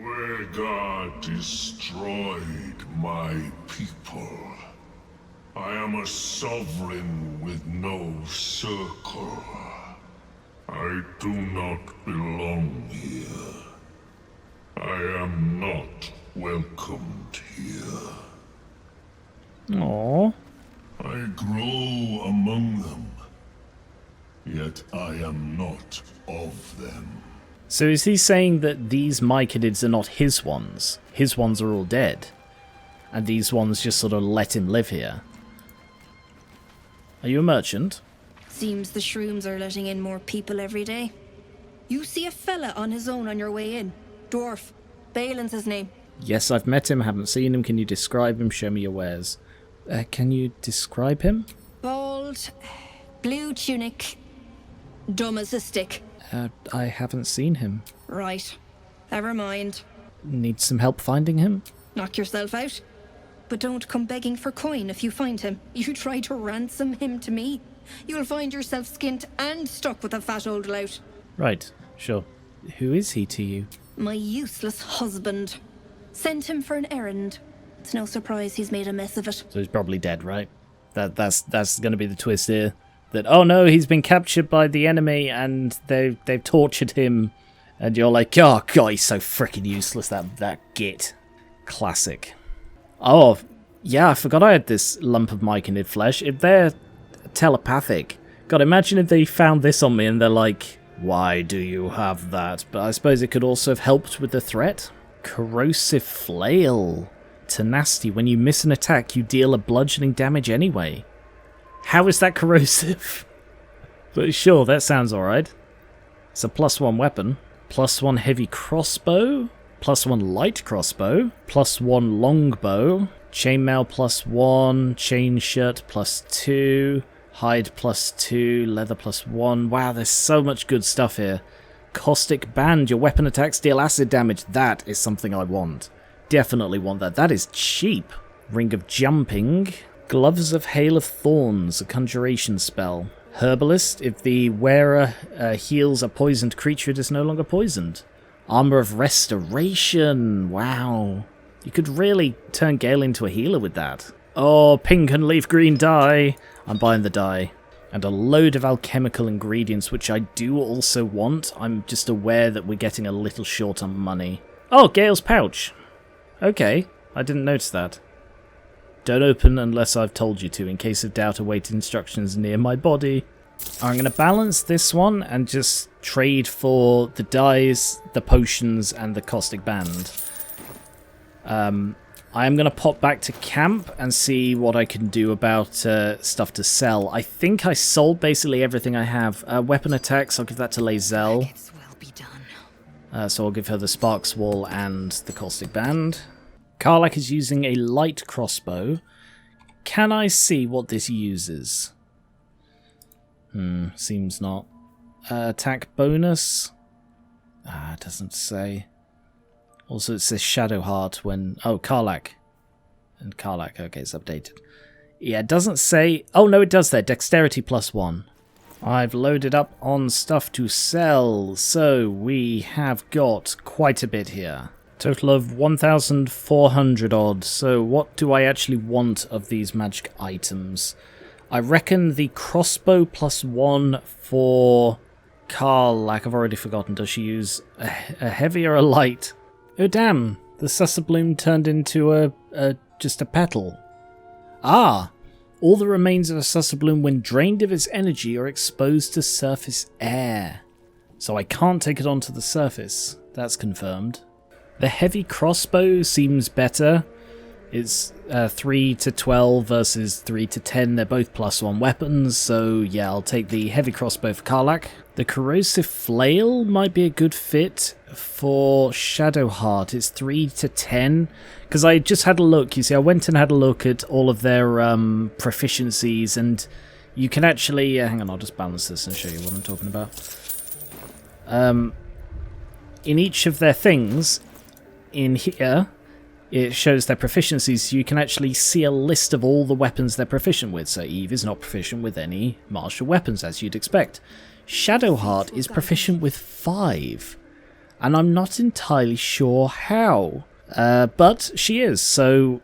Rhaegar destroyed my people. I am a sovereign with no circle. I do not belong here. I am not welcomed here. Aww. I grow among them, yet I am not of them. So is he saying that these Myconids are not his ones? His ones are all dead, and these ones just sort of let him live here? Are you a merchant? Seems the shrooms are letting in more people every day. You see a fella on his own on your way in. Dwarf. Balin's his name. Yes, I've met him, haven't seen him. Can you describe him? Show me your wares. Can you describe him? Bald, blue tunic, dumb as a stick. I haven't seen him. Right. Never mind. Need some help finding him? Knock yourself out. But don't come begging for coin if you find him. You try to ransom him to me, you'll find yourself skint and stuck with a fat old lout. Right, sure. Who is he to you? My useless husband. Sent him for an errand. It's no surprise he's made a mess of it. So he's probably dead, right? That's going to be the twist here. That, oh no, he's been captured by the enemy and they've tortured him. And you're like, oh god, he's so freaking useless, that git. Classic. Oh, yeah, I forgot I had this lump of Myconid flesh. If they're telepathic, God, imagine if they found this on me and they're like, why do you have that? But I suppose it could also have helped with the threat. Corrosive Flail. Tenacity. When you miss an attack, you deal a bludgeoning damage anyway. How is that corrosive? But sure, that sounds alright. It's a +1 weapon. +1 heavy crossbow. +1 light crossbow. +1 longbow. Chainmail +1. Chain shirt +2. Hide +2. Leather +1. Wow, there's so much good stuff here. Caustic Band. Your weapon attacks deal acid damage. That is something I want. Definitely want that. That is cheap. Ring of Jumping. Gloves of Hail of Thorns. A conjuration spell. Herbalist. If the wearer heals a poisoned creature, it is no longer poisoned. Armor of Restoration. Wow. You could really turn Gale into a healer with that. Oh, pink and leaf green dye. I'm buying the dye. And a load of alchemical ingredients, which I do also want. I'm just aware that we're getting a little short on money. Oh, Gale's pouch. Okay, I didn't notice that. Don't open unless I've told you to. In case of doubt, await instructions near my body. I'm going to balance this one and just trade for the dyes, the potions, and the caustic band. I am going to pop back to camp and see what I can do about stuff to sell. I think I sold basically everything I have. Weapon attacks, I'll give that to Lae'zel. So I'll give her the Sparks Wall and the Caustic Band. Karlach is using a light crossbow. Can I see what this uses? Seems not. Attack bonus? It doesn't say. Also, it says Shadowheart when... Oh, Karlach. And Karlach, okay, it's updated. Yeah, it doesn't say... Oh, no, it does there. Dexterity +1. I've loaded up on stuff to sell, so we have got quite a bit here. Total of 1,400 odd, so what do I actually want of these magic items? I reckon the crossbow +1 for Karlach, I've already forgotten, does she use a heavy or a light? Oh damn, the Susabloom turned into just a petal. Ah! All the remains of a Susabloom, when drained of its energy, are exposed to surface air. So I can't take it onto the surface. That's confirmed. The heavy crossbow seems better. It's 3 to 12 versus 3 to 10. They're both +1 weapons, so yeah, I'll take the heavy crossbow for Karlach. The corrosive flail might be a good fit for Shadowheart. It's 3 to 10. Because I just had a look. You see, I went and had a look at all of their proficiencies, and you can actually... hang on, I'll just balance this and show you what I'm talking about. In each of their things, in here, it shows their proficiencies, so you can actually see a list of all the weapons they're proficient with. So Eve is not proficient with any martial weapons, as you'd expect. Shadowheart is proficient with 5. and I'm not entirely sure how. But she is, so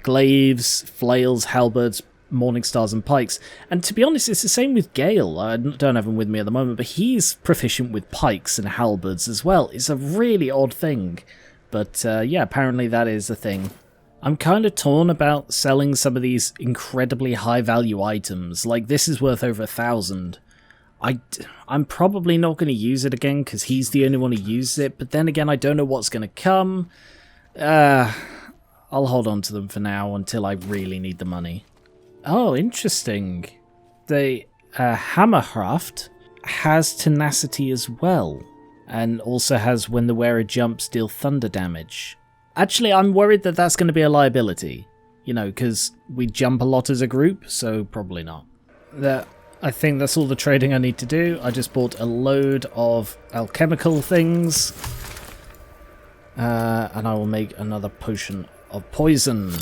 glaives, flails, halberds, morningstars and pikes. And to be honest, it's the same with Gale. I don't have him with me at the moment, but he's proficient with pikes and halberds as well. It's a really odd thing. But yeah, apparently that is a thing. I'm kind of torn about selling some of these incredibly high value items. Like, this is worth over 1,000. I'm probably not going to use it again because he's the only one who uses it. But then again, I don't know what's going to come. I'll hold on to them for now until I really need the money. Oh, interesting. The Hammercraft has tenacity as well, and also has when the wearer jumps, deal thunder damage. Actually, I'm worried that that's going to be a liability, you know, because we jump a lot as a group, so probably not. I think that's all the trading I need to do. I just bought a load of alchemical things, and I will make another potion of poison.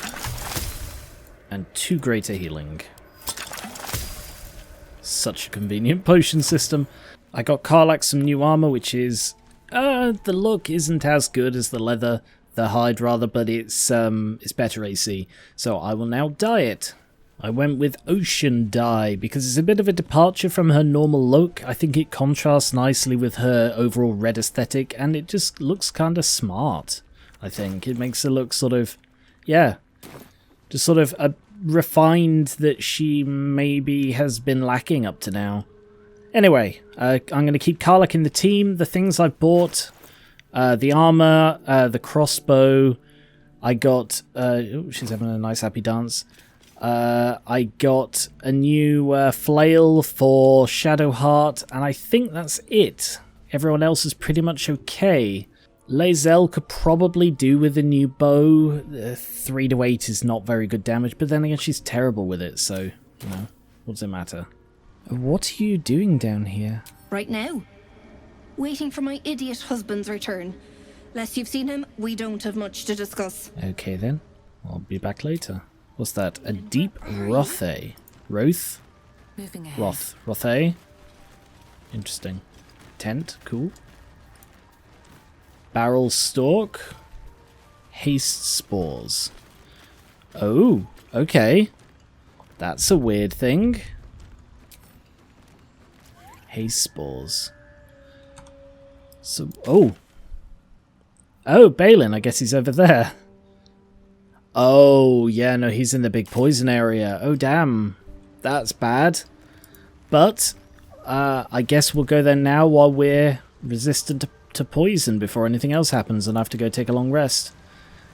And 2 greater healing. Such a convenient potion system. I got Karlach some new armor, which is... the look isn't as good as the leather, the hide rather, but it's better AC. So I will now dye it. I went with ocean dye because it's a bit of a departure from her normal look. I think it contrasts nicely with her overall red aesthetic, and it just looks kind of smart, I think. It makes her look sort of... yeah. Just sort of refined that she maybe has been lacking up to now. Anyway, I'm going to keep Karlach in the team. The things I've bought, the armor, the crossbow. I got... oh, she's having a nice happy dance. I got a new flail for Shadowheart, and I think that's it. Everyone else is pretty much okay. Lae'zel could probably do with a new bow. 3 to 8 is not very good damage, but then again, she's terrible with it, so, you know, what does it matter? What are you doing down here? Right now. Waiting for my idiot husband's return. Lest you've seen him, we don't have much to discuss. Okay then, I'll be back later. What's that? A deep Rothe. Roth? Moving ahead. Rothe? Interesting. Tent, cool. Barrel stalk. Haste spores. Oh, okay. That's a weird thing. Haste spores. So, oh. Oh, Balin, I guess he's over there. Oh, yeah, no, he's in the big poison area. Oh, damn. That's bad. But, I guess we'll go there now while we're resistant to poison before anything else happens and I have to go take a long rest.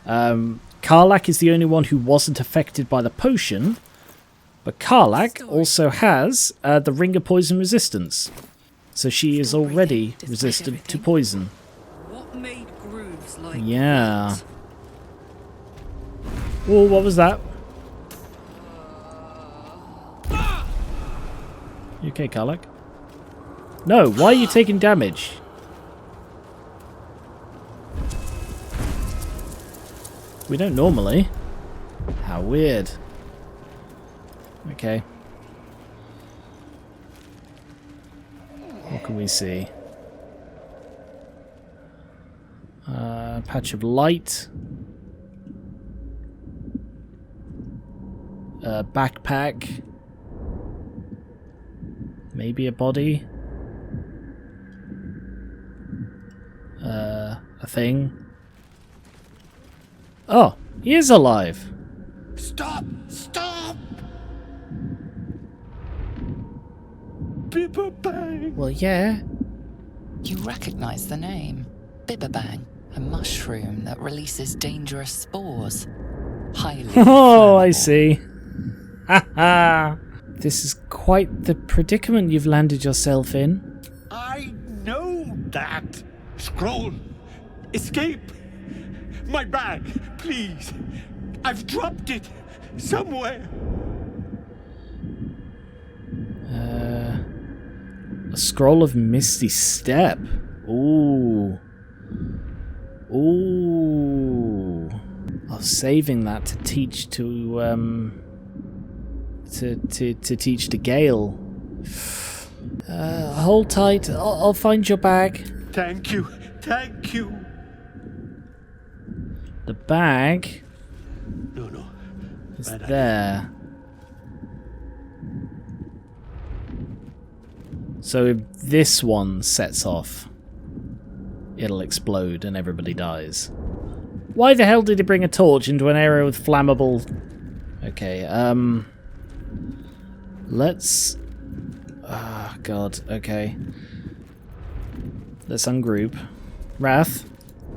Karlach is the only one who wasn't affected by the potion, but Karlach also has the ring of poison resistance. So she is already resistant to poison. What made grooves like yeah. Oh, what was that? You okay, Karlach? No, why are you taking damage? We don't normally. How weird. Okay. What can we see? Patch of light. Backpack. Maybe a body. A thing. Oh, he is alive. Stop! Stop! Bibberbang! Well, yeah. You recognize the name. Bibberbang, a mushroom that releases dangerous spores. Highly Oh, I flammable. see. Haha. This is quite the predicament you've landed yourself in. I know that! Scroll! Escape! My bag, please! I've dropped it somewhere! A scroll of Misty Step. Ooh. Ooh. I was saving that to teach to teach to Gale. Hold tight. I'll find your bag. Thank you. Thank you. The bag No. is Bad idea. there. So if this one sets off, it'll explode and everybody dies. Why the hell did he bring a torch into an area with flammable... Okay, let's... Ah, God, okay. Let's ungroup. Wrath,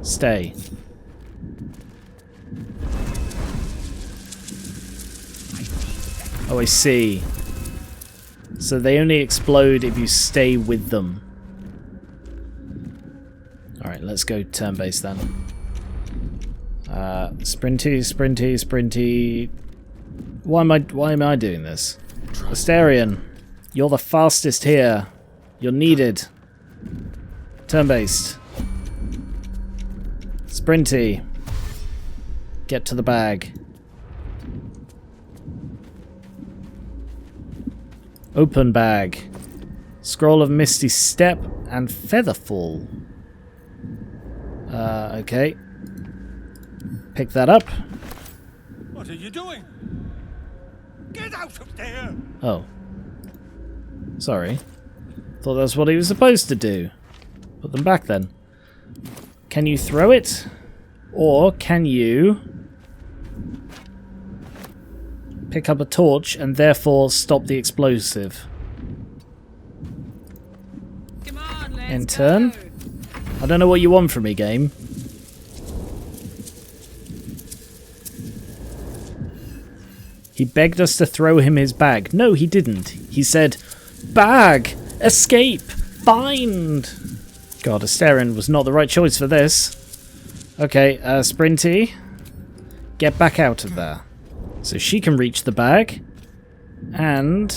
stay. Oh, I see. So they only explode if you stay with them. Alright, let's go turn-based then. Sprinty. Why am I doing this? Asterion, you're the fastest here. You're needed. Turn-based. Sprinty. Get to the bag. Open bag. Scroll of Misty Step and Featherfall. Okay. Pick that up. What are you doing? Get out of there! Oh. Sorry. Thought that's what he was supposed to do. Put them back then. Can you throw it? Or can you pick up a torch and therefore stop the explosive? Come on, let's In turn? go. I don't know what you want from me, game. He begged us to throw him his bag. No, he didn't. He said, bag! Escape! Bind! God, Asterion was not the right choice for this. Okay, Sprinty. Get back out of there. So she can reach the bag. And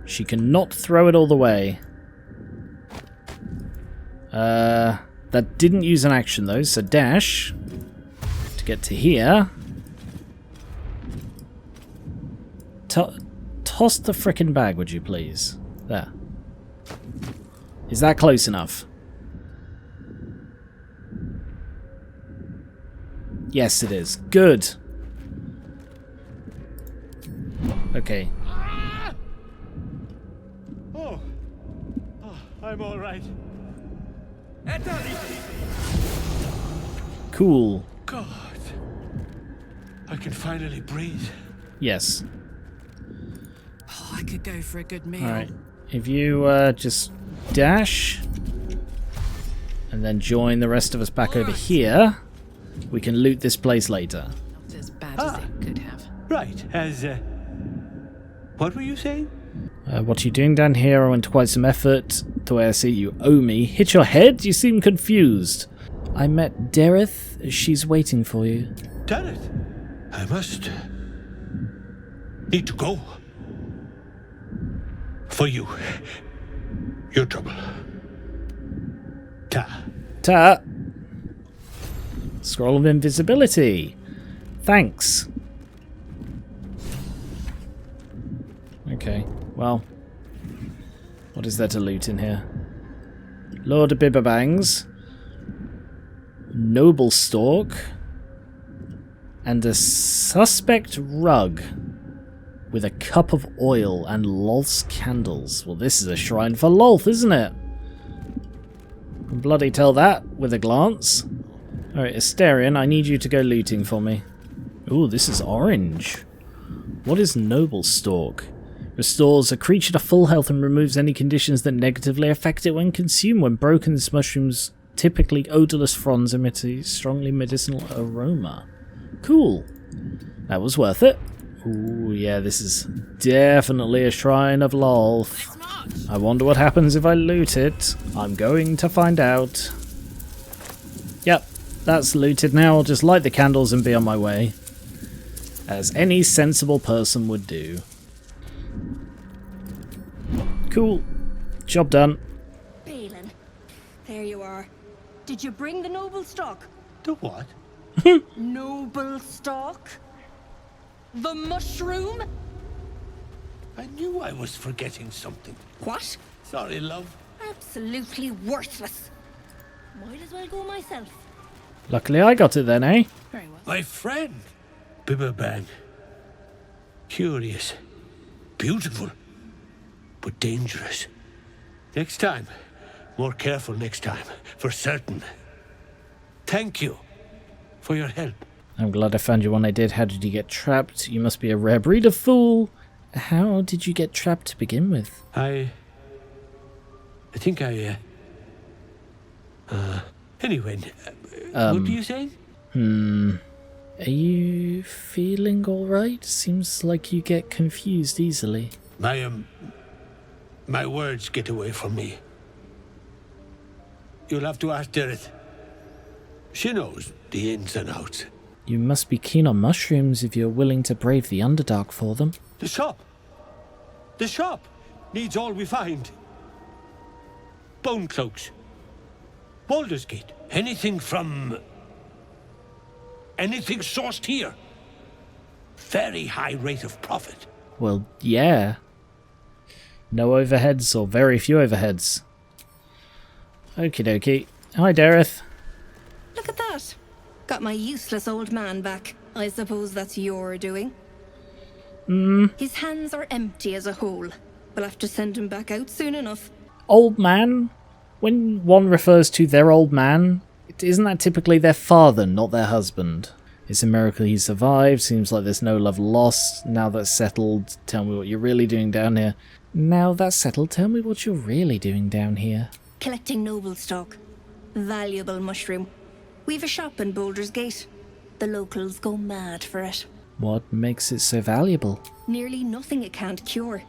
she cannot throw it all the way. That didn't use an action though, so dash to get to here. Toss the frickin' bag, would you please? There. Is that close enough? Yes, it is. Good. Okay. Oh, I'm all right. Cool. God, I can finally breathe. Yes. Oh, I could go for a good meal. Alright. If you just dash and then join the rest of us back over here, we can loot this place later. Not as bad as it could have. Right, what were you saying? What are you doing down here? I went to quite some effort. The way I see you owe me. Hit your head? You seem confused. I met Dareth. She's waiting for you. Dareth, I must need to go. For you. Your trouble. Ta! Scroll of invisibility. Thanks. Okay, well. What is there to loot in here? Lord of Bibberbangs. Noble Stalk. And a suspect rug. With a cup of oil and Lolth's candles. Well, this is a shrine for Lolth, isn't it? Can bloody tell that with a glance. Alright, Asterion, I need you to go looting for me. Ooh, this is orange. What is Noble Stalk? Restores a creature to full health and removes any conditions that negatively affect it when consumed. When broken, this mushroom's typically odorless fronds emit a strongly medicinal aroma. Cool. That was worth it. Ooh, yeah, this is definitely a shrine of Lolth. I wonder what happens if I loot it. I'm going to find out. Yep, that's looted now. I'll just light the candles and be on my way. As any sensible person would do. Cool. Job done. Balin, there you are. Did you bring the noble stock? The what? Noble stock? The mushroom? I knew I was forgetting something. What? Sorry, love. Absolutely worthless. Might as well go myself. Luckily I got it then, eh? Very well. My friend, Bibberbang. Curious, beautiful, but dangerous. Next time, more careful next time, for certain. Thank you for your help. I'm glad I found you when I did. How did you get trapped? You must be a rare breed of fool. How did you get trapped to begin with? I think anyway, what do you say? Are you feeling alright? Seems like you get confused easily. My words get away from me. You'll have to ask Dereth. She knows the ins and outs. You must be keen on mushrooms if you're willing to brave the Underdark for them. The shop needs all we find. Bone cloaks, Baldur's Gate, anything sourced here. Very high rate of profit. Well, yeah. No overheads or very few overheads. Okie dokie. Hi, Dareth. Look at that. Got my useless old man back. I suppose that's your doing. His hands are empty as a hole. We'll have to send him back out soon enough. Old man? When one refers to their old man, isn't that typically their father, not their husband? It's a miracle he survived. Seems like there's no love lost. Now that's settled, tell me what you're really doing down here. Now that's settled, tell me what you're really doing down here. Collecting noble stock. Valuable mushroom. We've a shop in Baldur's Gate. The locals go mad for it. What makes it so valuable? Nearly nothing it can't cure.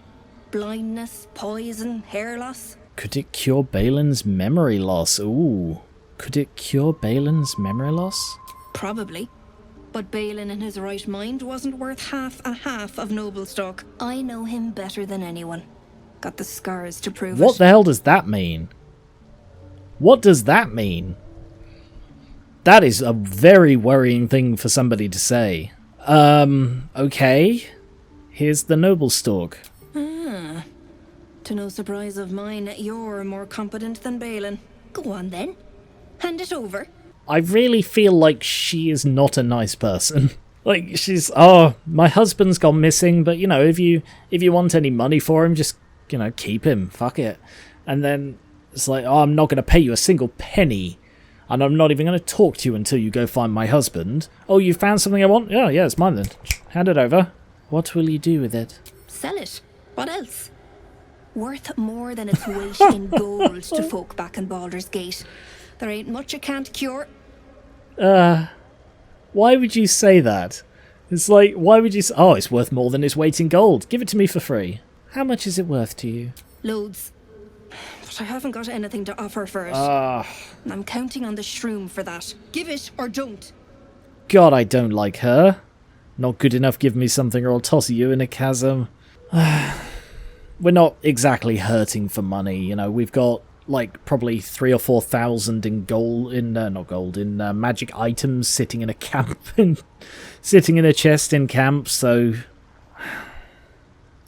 Blindness, poison, hair loss. Could it cure Balin's memory loss? Ooh. Could it cure Balin's memory loss? Probably. But Balin in his right mind wasn't worth half of noble stock. I know him better than anyone. Got the scars to prove it. What the hell does that mean? What does that mean? That is a very worrying thing for somebody to say. Okay. Here's the noble stalk. To no surprise of mine, you're more competent than Balin. Go on then. Hand it over. I really feel like she is not a nice person. Like, she's, oh, my husband's gone missing, but, you know, if you want any money for him, just, you know, keep him. Fuck it. And then it's like, oh, I'm not going to pay you a single penny. And I'm not even going to talk to you until you go find my husband. Oh, you found something I want? Yeah, it's mine then. Hand it over. What will you do with it? Sell it. What else? Worth more than its weight in gold to folk back in Baldur's Gate. There ain't much it can't cure. Why would you say that? It's like, why would you say, oh, it's worth more than its weight in gold. Give it to me for free. How much is it worth to you? Loads. But I haven't got anything to offer for it. And I'm counting on the shroom for that. Give it or don't. God, I don't like her. Not good enough, give me something or I'll toss you in a chasm. We're not exactly hurting for money, you know. We've got like probably 3,000 or 4,000 in gold, in magic items sitting in a camp and sitting in a chest in camp. So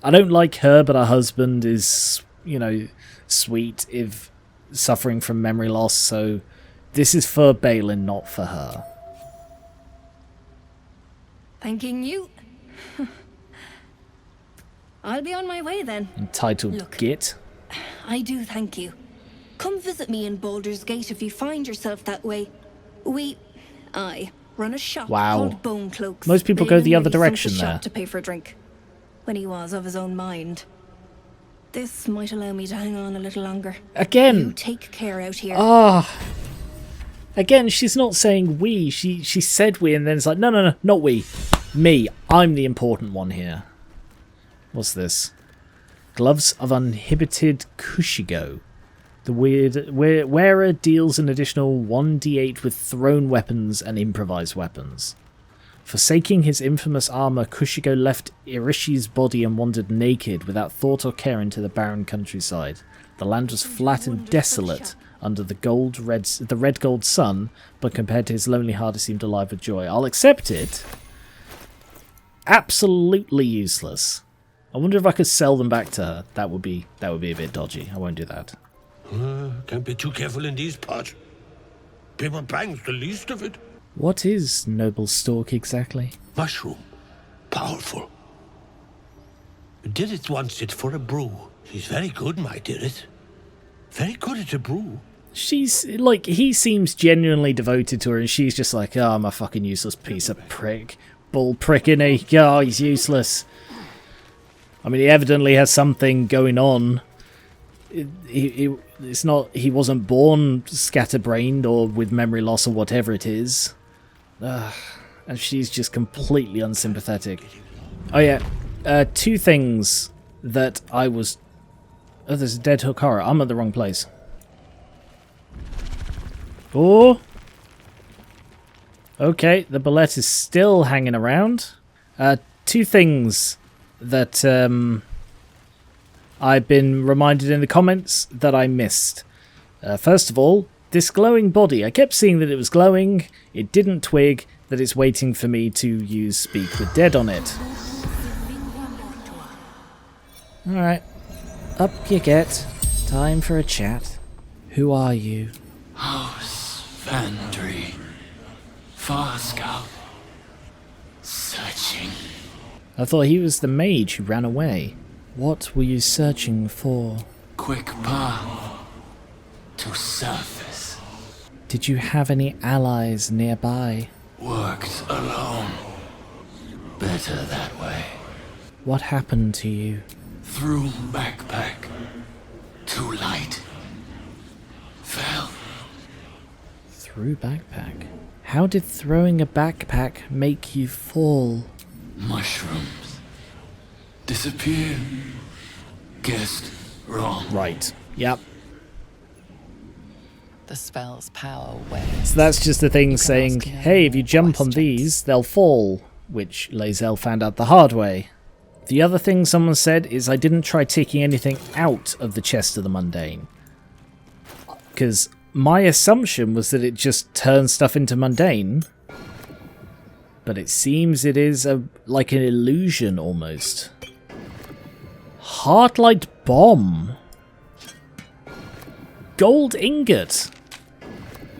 I don't like her, but her husband is, you know, sweet if suffering from memory loss. So this is for Balin, not for her. Thanking you. I'll be on my way then. Entitled Look. Git. I do thank you. Come visit me in Baldur's Gate if you find yourself that way. I run a shop called Bone Cloaks. Most people go the other direction there. there. To pay for a drink. When he was of his own mind. This might allow me to hang on a little longer. Again. You take care out here. Again, she's not saying we. She said we and then it's like, no, not we. Me. I'm the important one here. What's this? Gloves of Uninhibited Kushigo. The wearer deals an additional 1d8 with thrown weapons and improvised weapons. Forsaking his infamous armour, Kushigo left Irishi's body and wandered naked, without thought or care, into the barren countryside. The land was flat and desolate under the red gold sun, but compared to his lonely heart it seemed alive with joy. I'll accept it. Absolutely useless. I wonder if I could sell them back to her. That would be a bit dodgy. I won't do that. Can't be too careful in these parts. Bibberbangs the least of it. What is Noble Stork exactly? Mushroom. Powerful. Did it once it for a brew. She's very good, my Dirith. Very good at a brew. She's, like, he seems genuinely devoted to her, and she's just like, oh, I'm a fucking useless piece of prick. Bull prick, innit? Oh, he's useless. I mean, he evidently has something going on. It's not, he wasn't born scatterbrained or with memory loss or whatever it is. And she's just completely unsympathetic. Oh yeah, two things that I was... Oh, there's a dead hook horror. I'm at the wrong place. Oh! Okay, the bullet is still hanging around. Two things that I've been reminded in the comments that I missed. First of all, this glowing body. I kept seeing that it was glowing. It didn't twig that it's waiting for me to use Speak with Dead on it. Alright. Up you get. Time for a chat. Who are you? House Vandry. Far Scout. Searching. I thought he was the mage who ran away. What were you searching for? Quick path to surface. Did you have any allies nearby? Worked alone. Better that way. What happened to you? Through backpack. Too light. Fell. Through backpack? How did throwing a backpack make you fall? Mushrooms. Disappeared. Guessed wrong. Right. Yep. The spell's power wears. So that's just the thing You can saying, ask him hey, if you jump on questions. these, they'll fall, which Lae'zel found out the hard way. The other thing someone said is I didn't try taking anything out of the chest of the mundane. Because my assumption was that it just turns stuff into mundane. But it seems it is like an illusion almost. Heartlight bomb. Gold ingot.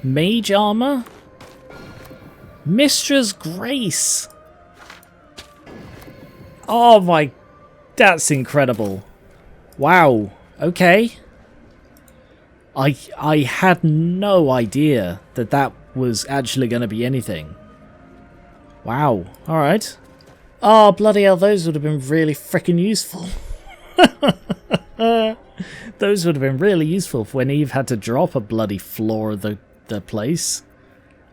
Mage armor. Mistress Grace. Oh my, that's incredible. Wow. Okay. I had no idea that that was actually going to be anything. Wow. All right. Oh, bloody hell, those would have been really freaking useful. Those would have been really useful for when Eve had to drop a bloody floor of the place.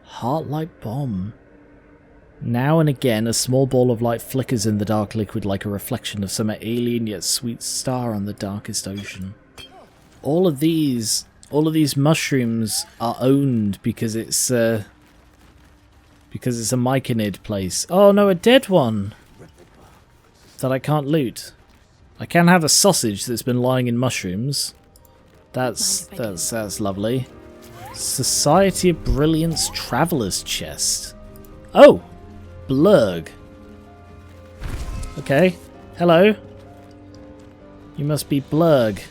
Heartlight bomb. Now and again, a small ball of light flickers in the dark liquid like a reflection of some alien yet sweet star on the darkest ocean. All of these mushrooms are owned because it's a myconid place. Oh no, a dead one that I can't loot. I can have a sausage that's been lying in mushrooms. That's lovely. Society of Brilliance Traveler's Chest. Oh! Blurg. Okay. Hello. You must be Blurg.